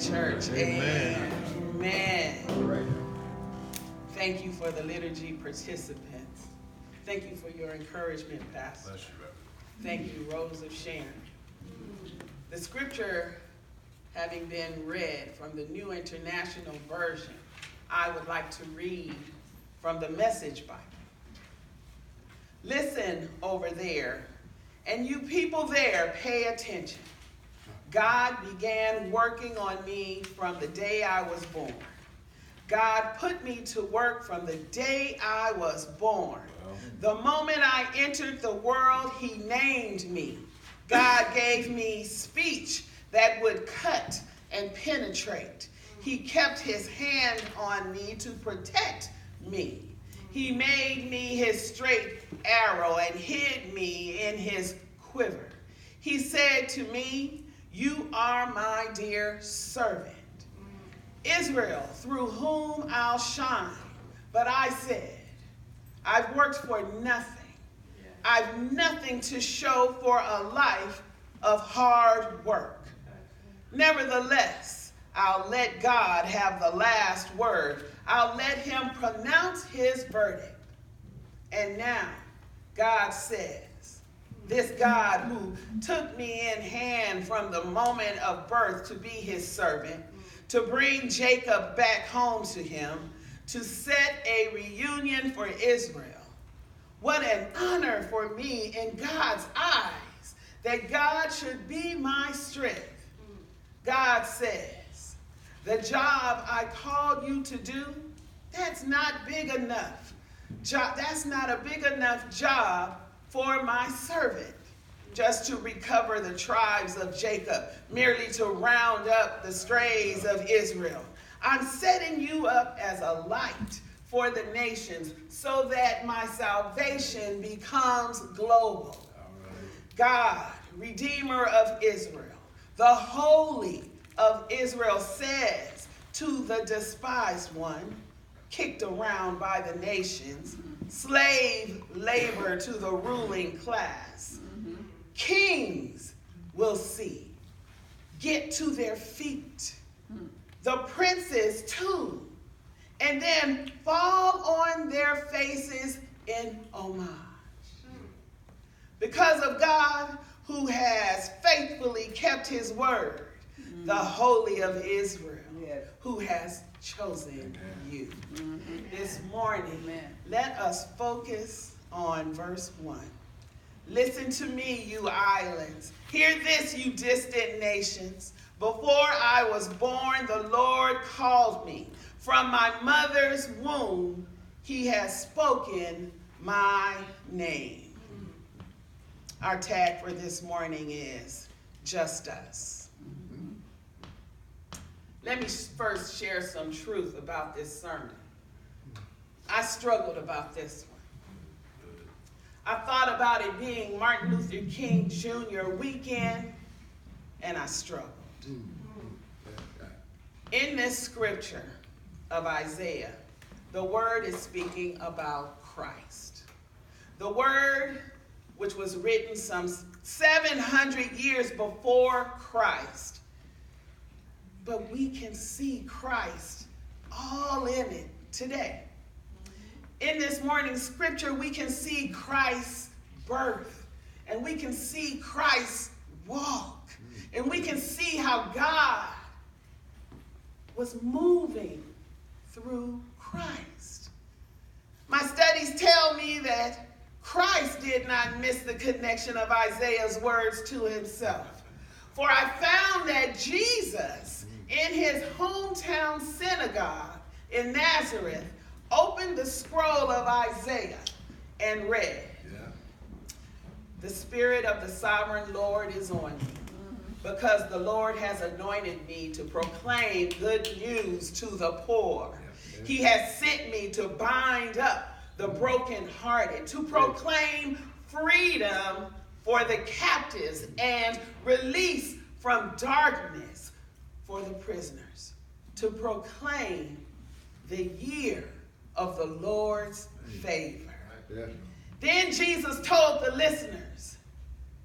church. Amen. Amen. Thank you for the liturgy participants. Thank you for your encouragement, Pastor. Bless you, brother. Thank you, Rose of Sharon. The scripture having been read from the New International Version, I would like to read from the Message Bible. Listen over there, and you people there, pay attention. God began working on me from the day I was born. God put me to work from the day I was born. The moment I entered the world, he named me. God gave me speech that would cut and penetrate. He kept his hand on me to protect me. He made me his straight arrow and hid me in his quiver. He said to me, "You are my dear servant, Israel, through whom I'll shine." But I said, I've worked for nothing. I've nothing to show for a life of hard work. Nevertheless, I'll let God have the last word. I'll let him pronounce his verdict. And now, God says, this God who took me in hand from the moment of birth to be his servant, to bring Jacob back home to him, to set a reunion for Israel. What an honor for me in God's eyes that God should be my strength. God says, the job I called you to do, that's not big enough. That's not a big enough job for my servant, just to recover the tribes of Jacob, merely to round up the strays of Israel. I'm setting you up as a light for the nations so that my salvation becomes global. God, Redeemer of Israel, the Holy of Israel, says to the despised one, kicked around by the nations, slave labor to the ruling class. Kings will see, get to their feet. The princes too, and then fall on their faces in homage. Because of God who has faithfully kept his word, the Holy of Israel, who has chosen you. This morning, let us focus on verse 1. Listen to me, you islands. Hear this, you distant nations. Before I was born, the Lord called me. From my mother's womb, he has spoken my name. Our tag for this morning is Just Us. Let me first share some truth about this sermon. I struggled about this one. I thought about it being Martin Luther King Jr. weekend, and I struggled. In this scripture of Isaiah, the word is speaking about Christ. The word, which was written some 700 years before Christ. But we can see Christ all in it today. In this morning's scripture, we can see Christ's birth, and we can see Christ's walk, and we can see how God was moving through Christ. My studies tell me that Christ did not miss the connection of Isaiah's words to himself. For I found that Jesus, in his hometown synagogue in Nazareth, opened the scroll of Isaiah and read, "The Spirit of the Sovereign Lord is on me, because the Lord has anointed me to proclaim good news to the poor. He has sent me to bind up the brokenhearted, to proclaim freedom for the captives and release from darkness for the prisoners, to proclaim the year of the Lord's favor." Then Jesus told the listeners,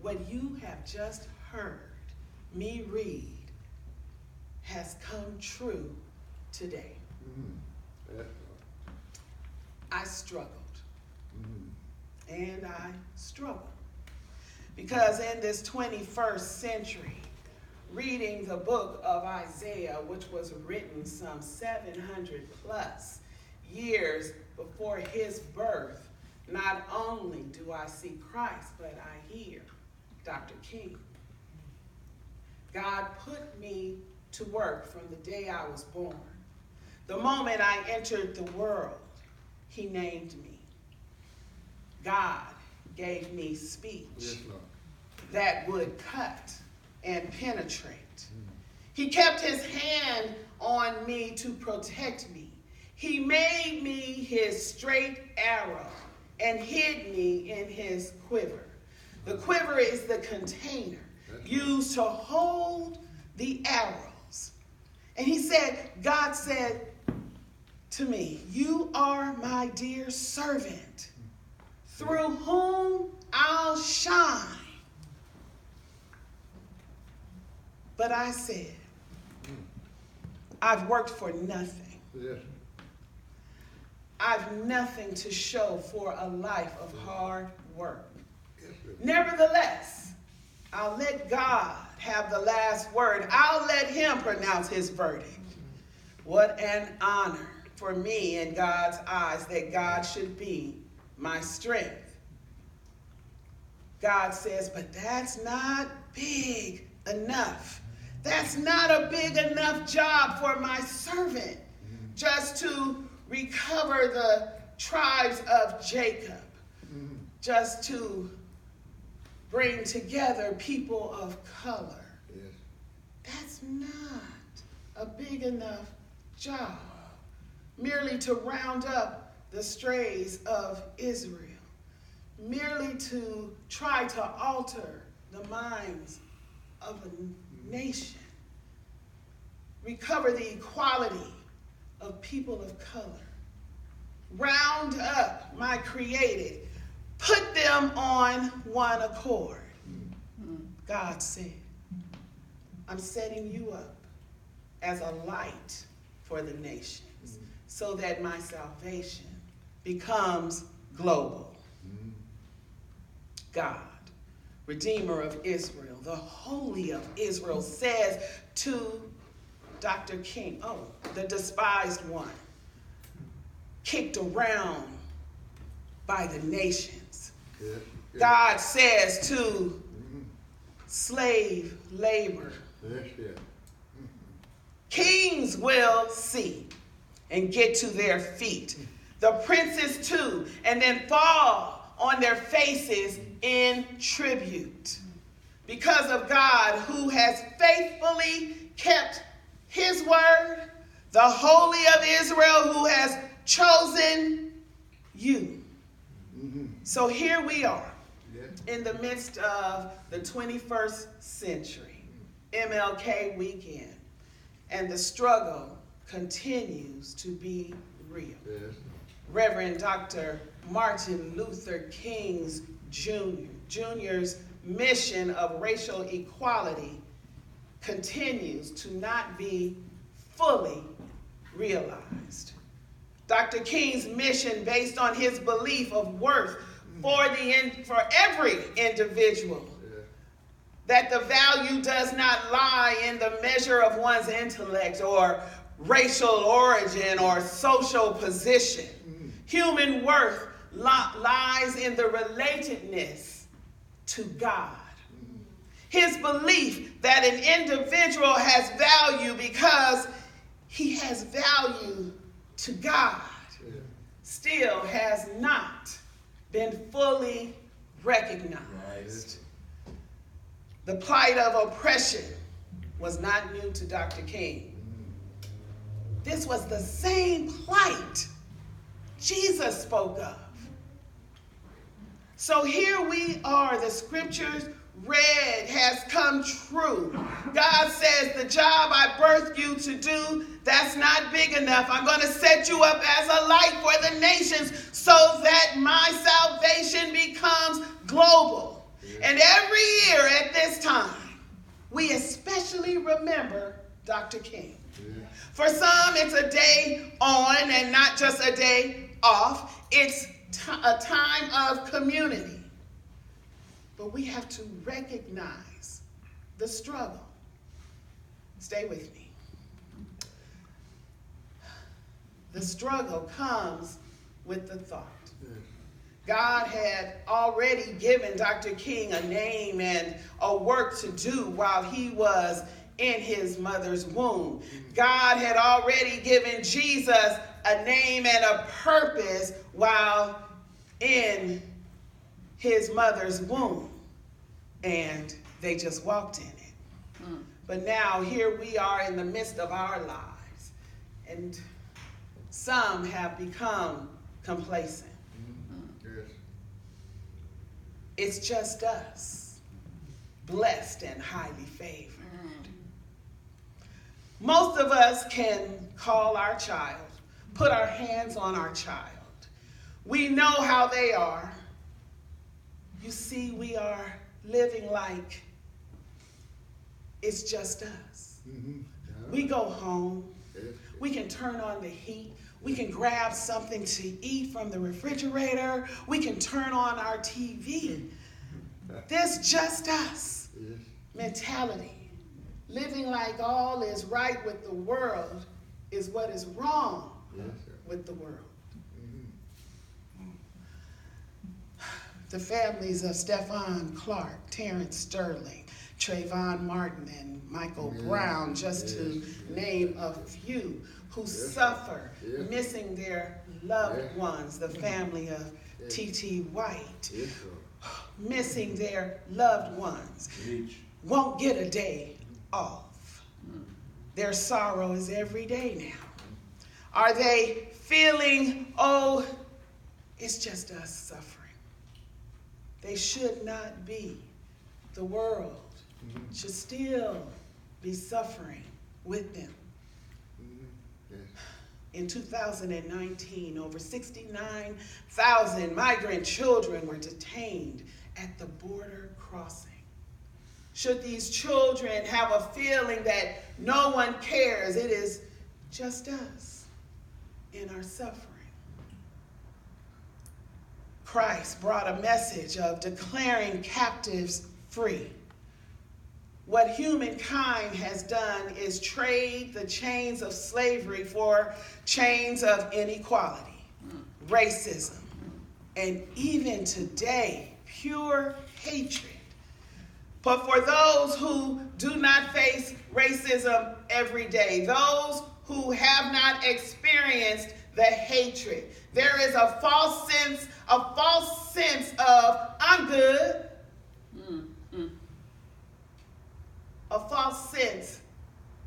what you have just heard me read has come true today. Yes. I struggled. And I struggle. Because in this 21st century, reading the book of Isaiah, which was written some 700 plus years before his birth, not only do I see Christ, but I hear Dr. King. God put me to work from the day I was born. The moment I entered the world, he named me. God gave me speech that would cut and penetrate. He kept his hand on me to protect me. He made me his straight arrow and hid me in his quiver. The quiver is the container used to hold the arrows. And God said to me, you are my dear servant, through whom I'll shine. But I said, I've worked for nothing. Yes. I've nothing to show for a life of hard work. Yes, Nevertheless, I'll let God have the last word. I'll let him pronounce his verdict. What an honor for me in God's eyes that God should be my strength. God says, but that's not big enough. That's not a big enough job for my servant just to recover the tribes of Jacob, just to bring together people of color. Yes. That's not a big enough job. Merely to round up the strays of Israel. Merely to try to alter the minds of a nation. Recover the equality of people of color. Round up my created. Put them on one accord. God said, I'm setting you up as a light for the nations so that my salvation becomes global. God, Redeemer of Israel, the Holy of Israel, says to Dr. King, the despised one, kicked around by the nations. Yes. Yes. God says to slave labor, Yes, yes. kings will see and get to their feet. The princes too, and then fall on their faces in tribute. Because of God who has faithfully kept his word, the Holy of Israel who has chosen you. So here we are in the midst of the 21st century, MLK weekend, and the struggle continues to be real. Yes. Reverend Dr. Martin Luther King Jr.'s mission of racial equality continues to not be fully realized. Dr. King's mission, based on his belief of worth for every individual, that the value does not lie in the measure of one's intellect or racial origin or social position. Human worth lies in the relatedness to God. His belief that an individual has value because he has value to God still has not been fully recognized. The plight of oppression was not new to Dr. King. This was the same plight Jesus spoke of. So here we are, the scriptures read has come true. God says, the job I birthed you to do, that's not big enough. I'm going to set you up as a light for the nations so that my salvation becomes global. And every year at this time, we especially remember Dr. King. Yeah. For some, it's a day on and not just a day off. It's a time of community. But we have to recognize the struggle. Stay with me. The struggle comes with the thought. God had already given Dr. King a name and a work to do while he was in his mother's womb. God had already given Jesus a name and a purpose while in his mother's womb. And they just walked in it. But now here we are in the midst of our lives. And some have become complacent. Yes. It's just us, blessed and highly favored. Most of us can call our child, put our hands on our child. We know how they are. You see, we are living like it's just us. We go home. We can turn on the heat. We can grab something to eat from the refrigerator. We can turn on our TV. This just us mentality. Living like all is right with the world is what is wrong with the world. The families of Stephon Clark, Terrence Sterling, Trayvon Martin, and Michael Brown, just to name a few, who suffer missing their loved ones, the family of T.T. White, missing their loved ones, won't get a day off. Their sorrow is every day now. Are they feeling, oh, it's just us suffering? They should not be. The world should still be suffering with them. In 2019, over 69,000 migrant children were detained at the border crossing. Should these children have a feeling that no one cares, it is just us in our suffering. Christ brought a message of declaring captives free. What humankind has done is trade the chains of slavery for chains of inequality, racism, and even today, pure hatred. But for those who do not face racism every day, those who have not experienced the hatred, there is a false sense of I'm good. A false sense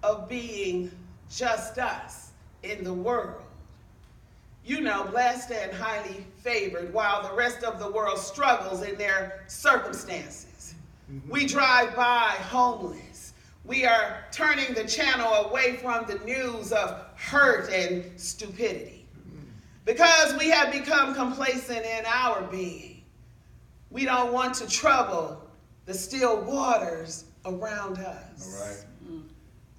of being just us in the world. You know, blessed and highly favored while the rest of the world struggles in their circumstances. We drive by homeless. We are turning the channel away from the news of hurt and stupidity. Because we have become complacent in our being. We don't want to trouble the still waters around us. All right.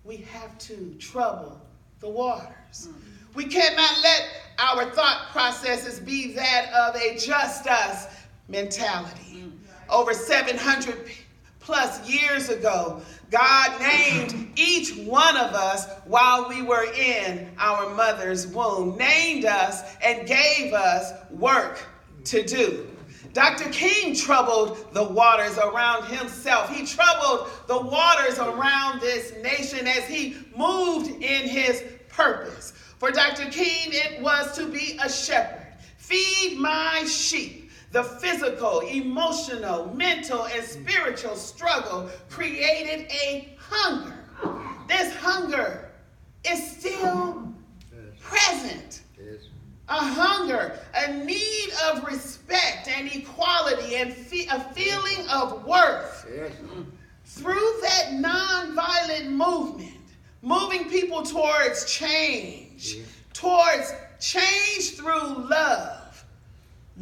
We have to trouble the waters. We cannot let our thought processes be that of a just us mentality. Over 700 plus years ago, God named each one of us while we were in our mother's womb, named us and gave us work to do. Dr. King troubled the waters around himself. He troubled the waters around this nation as he moved in his purpose. For Dr. King, it was to be a shepherd. Feed my sheep. The physical, emotional, mental, and spiritual struggle created a hunger. This hunger is still present. A hunger, a need of respect and equality and a feeling of worth. Through that nonviolent movement, moving people towards change through love.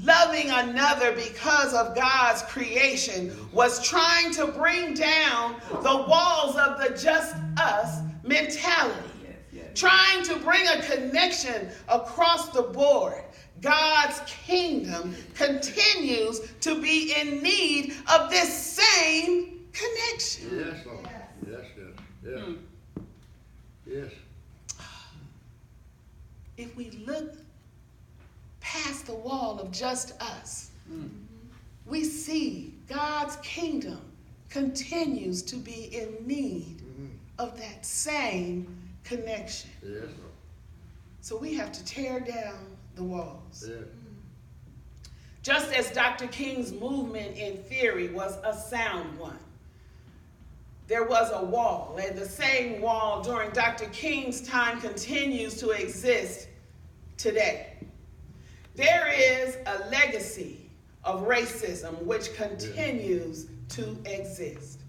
Loving another because of God's creation was trying to bring down the walls of the just us mentality, Yes. trying to bring a connection across the board. God's kingdom continues to be in need of this same connection. Yes, Lord. Yes. Yes. If we look past the wall of just us, we see God's kingdom continues to be in need of that same connection. Yes, Lord. So we have to tear down the walls. Yes. Just as Dr. King's movement in theory was a sound one, there was a wall, and the same wall during Dr. King's time continues to exist today. There is a legacy of racism which continues to exist.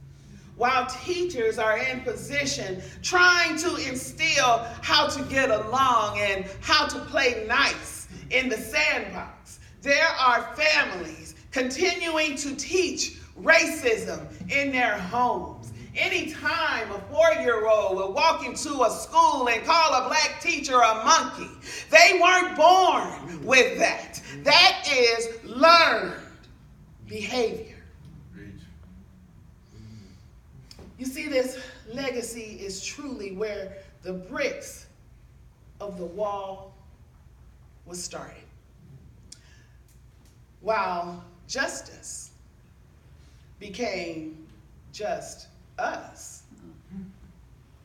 While teachers are in position trying to instill how to get along and how to play nice in the sandbox, there are families continuing to teach racism in their homes. Anytime a 4-year-old will walk into a school and call a black teacher a monkey, they weren't born with that. That is learned behavior. You see, this legacy is truly where the bricks of the wall was started. While justice became just us,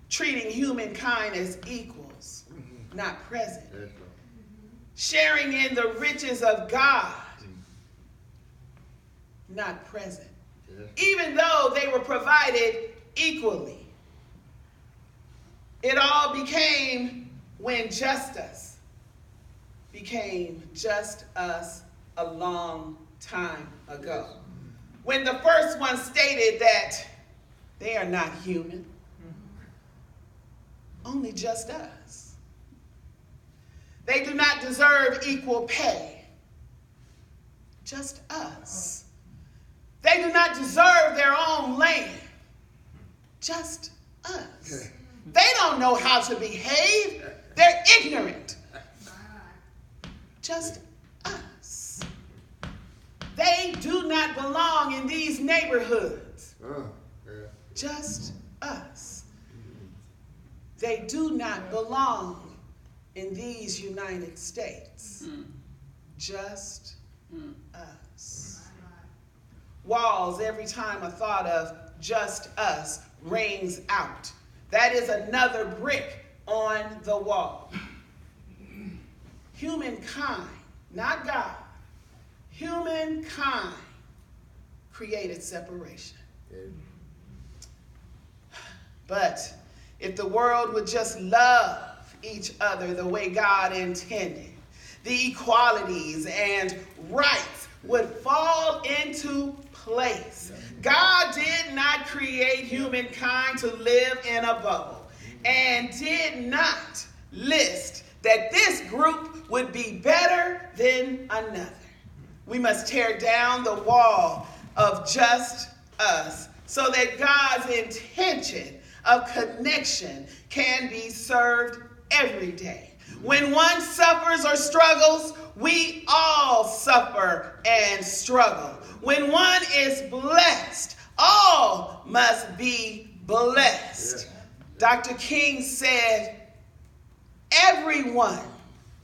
treating humankind as equals, not present, sharing in the riches of God, not present, even though they were provided equally. It all became when justice became just us a long time ago. When the first one stated that they are not human, only just us. They do not deserve equal pay, just us. They do not deserve their own land, just us. They don't know how to behave. They're ignorant, just us. They do not belong in these neighborhoods, just us. They do not belong in these United States, just us. Walls, every time a thought of just us rings out. That is another brick on the wall. Humankind, not God, humankind created separation. But if the world would just love each other the way God intended, the equalities and rights would fall into place. God did not create humankind to live in a bubble and did not list that this group would be better than another. We must tear down the wall of just us so that God's intention of connection can be served every day. When one suffers or struggles, we all suffer and struggle. When one is blessed, all must be blessed. Dr. King said, everyone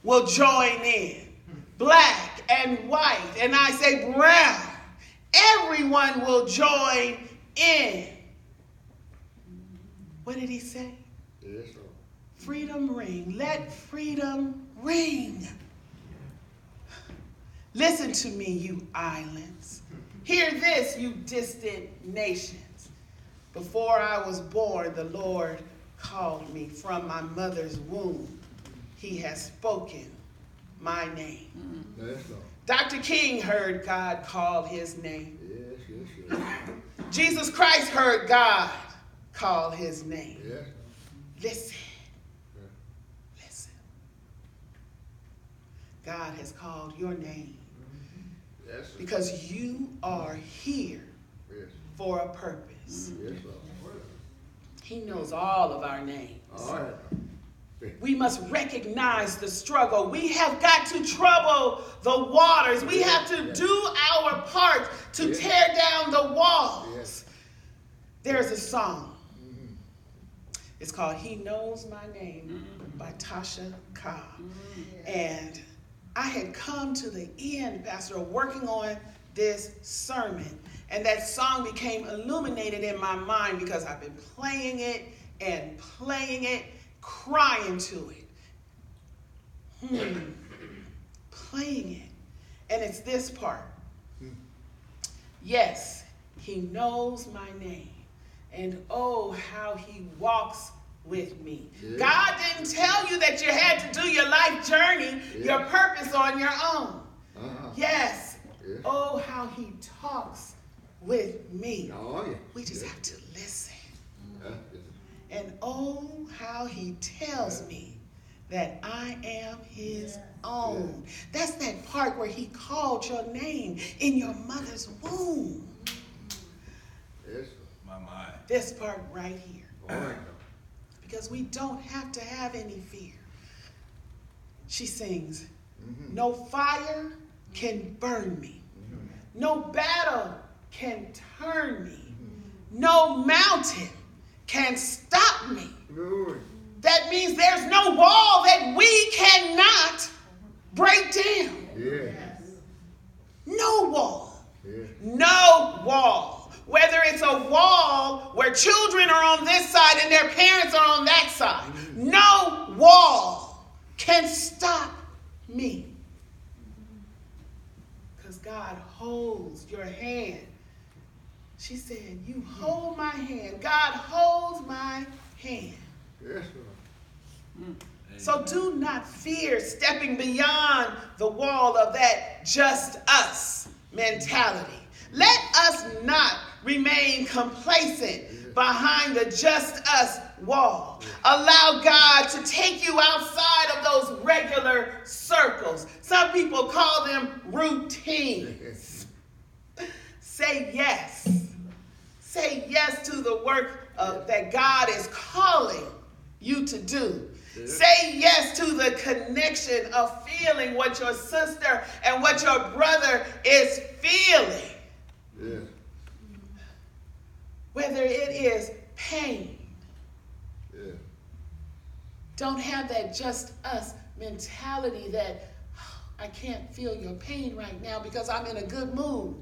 will join in, black and white, and I say brown. Everyone will join in. What did he say? Yes, sir. Freedom ring. Let freedom ring. Listen to me, you islands. Hear this, you distant nations. Before I was born, the Lord called me from my mother's womb. He has spoken my name. Yes, Lord. Dr. King heard God call his name. Yes. Jesus Christ heard God call his name. Yes. Listen. Listen. God has called your name Yes. because you are here Yes. for a purpose. Yes, Lord. He knows all of our names. All right. We must recognize the struggle. We have got to trouble the waters. We have to do our part to tear down the walls. There's a song. It's called He Knows My Name by Tasha Cobb. And I had come to the end, Pastor, working on this sermon. And that song became illuminated in my mind because I've been playing it and playing it, crying to it. Playing it. And it's this part. Yes, he knows my name. And oh, how he walks with me. Yeah. God didn't tell you that you had to do your life journey, your purpose on your own. Yes. Yeah. Oh, how he talks with me. Oh, yeah. We just have to listen. And oh, how he tells me that I am his own. That's that part where he called your name in your mother's womb. Yes. This part right here. All right. Because we don't have to have any fear. She sings, no fire can burn me. No battle can turn me. No mountain can stop me. Lord. That means there's no wall that we cannot break down. Yes. No wall. Yes. No wall. Whether it's a wall where children are on this side and their parents are on that side. No wall can stop me. Because God holds your hand. She said, you hold my hand. God holds my hand. Yes, Lord. So do not fear stepping beyond the wall of that just us mentality. Let us not remain complacent behind the just us wall. Allow God to take you outside of those regular circles. Some people call them routines. Say yes. Say yes to the work that God is calling you to do. Say yes to the connection of feeling what your sister and what your brother is feeling. Yeah. Whether it is pain. Yeah. Don't have that just us mentality that I can't feel your pain right now because I'm in a good mood.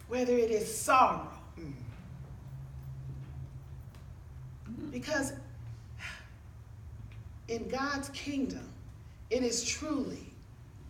Whether it is sorrow. Because in God's kingdom, it is truly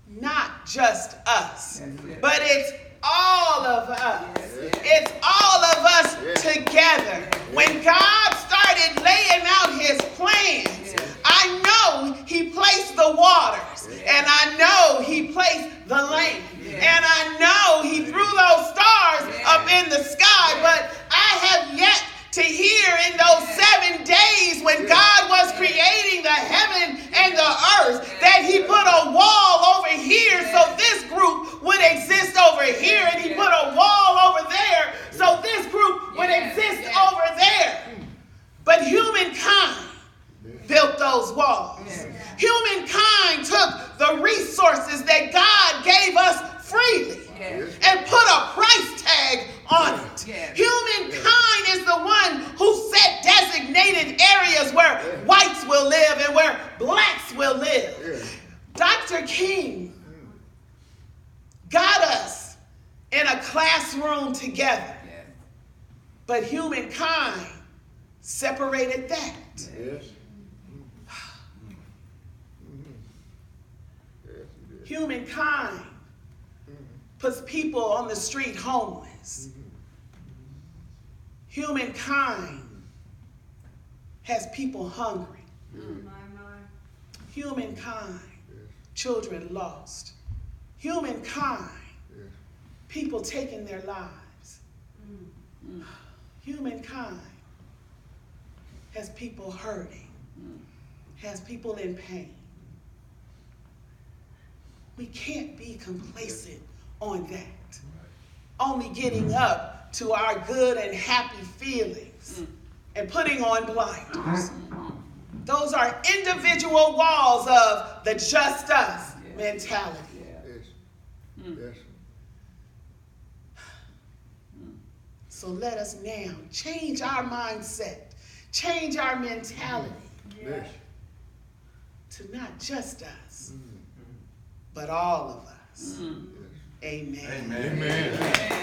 not just us, but it's all of us. It's all of us together. When God started laying out his plans, I know he placed the waters, and I know he placed the land, and I know he threw those stars up in the sky, but I have yet to hear in those 7 days when God was creating the heaven and the earth that he put a wall over here so this group would exist over here, and he put a wall over there so this group would exist over there. But humankind built those walls. Humankind took the resources that God gave us freely and put a price tag on it. Humankind is the one who set designated areas where whites will live and where blacks will live. Dr. King got us in a classroom together, but humankind separated that. Humankind puts people on the street homeless. Humankind has people hungry. Humankind, children lost. Humankind, people taking their lives. Humankind has people hurting, has people in pain. We can't be complacent on that. Only getting up to our good and happy feelings and putting on blinders. Those are individual walls of the just us mentality. Yes. Yes. So let us now change our mindset, change our mentality Yes. to not just us, but all of us. Amen. Amen.